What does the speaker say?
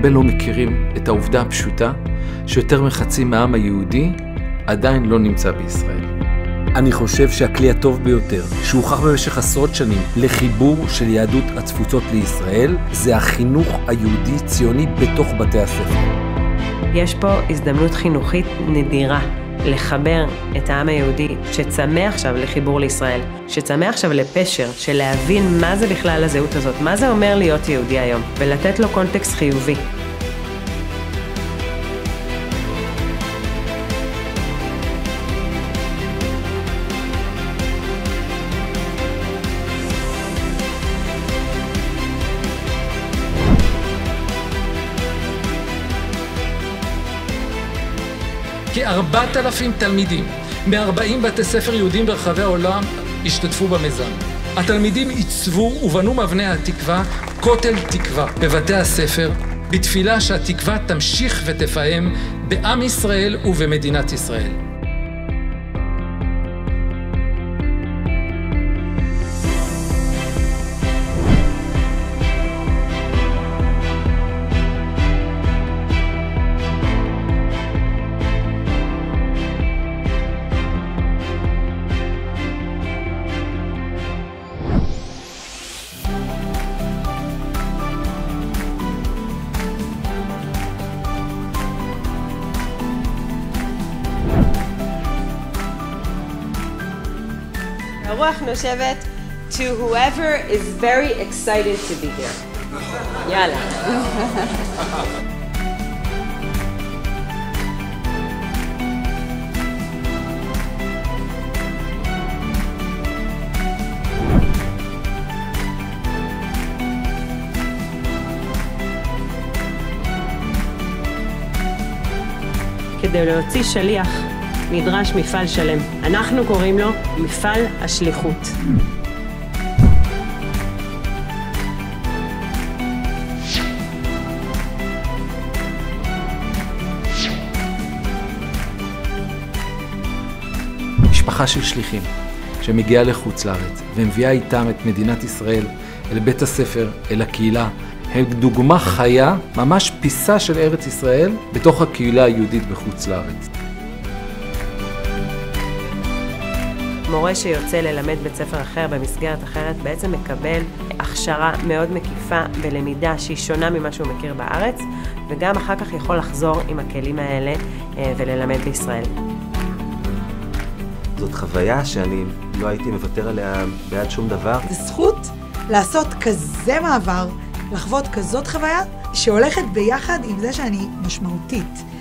הרבה לא מכירים את העובדה הפשוטה שיותר מחצי מהעם היהודי עדיין לא נמצא בישראל. אני חושב שהכלי הטוב ביותר, שהוכח במשך עשרות שנים לחיבור של יהדות התפוצות לישראל, זה החינוך היהודי-ציוני בתוך בתי הספר. יש פה הזדמנות חינוכית נדירה לחבר את העם היהודי שצמא עכשיו לחיבור לישראל, שצמא עכשיו לפשר, של להבין מה זה בכלל הזהות הזאת, מה זה אומר להיות יהודי היום, ולתת לו קונטקסט חיובי. כ-4,000 תלמידים מ-40 בתי ספר יהודים ברחבי העולם השתתפו במיזם. התלמידים עיצבו ובנו מאבני התקווה כותל תקווה בבתי הספר, בתפילה שהתקווה תמשיך ותפעם בעם ישראל ובמדינת ישראל. הרוח נושבת to whoever is very excited to be here. יאללה. כדי להוציא שליח נדרש מפעל שלם. אנחנו קוראים לו מפעל השליחות. משפחה של שליחים שמגיעה לחוץ לארץ ומביאה איתם את מדינת ישראל אל בית הספר, אל הקהילה, הם דוגמה חיה, ממש פיסה של ארץ ישראל בתוך הקהילה היהודית בחוץ לארץ. מורה שיוצא ללמד בית ספר אחר במסגרת אחרת בעצם מקבל הכשרה מאוד מקיפה בלמידה שהיא שונה ממה שהוא מכיר בארץ, וגם אחר כך יכול לחזור עם הכלים האלה וללמד בישראל. זאת חוויה שאני לא הייתי מוותר עליה בעד שום דבר. זו זכות לעשות כזה מעבר, לחוות כזאת חוויה שהולכת ביחד עם זה שאני משמעותית.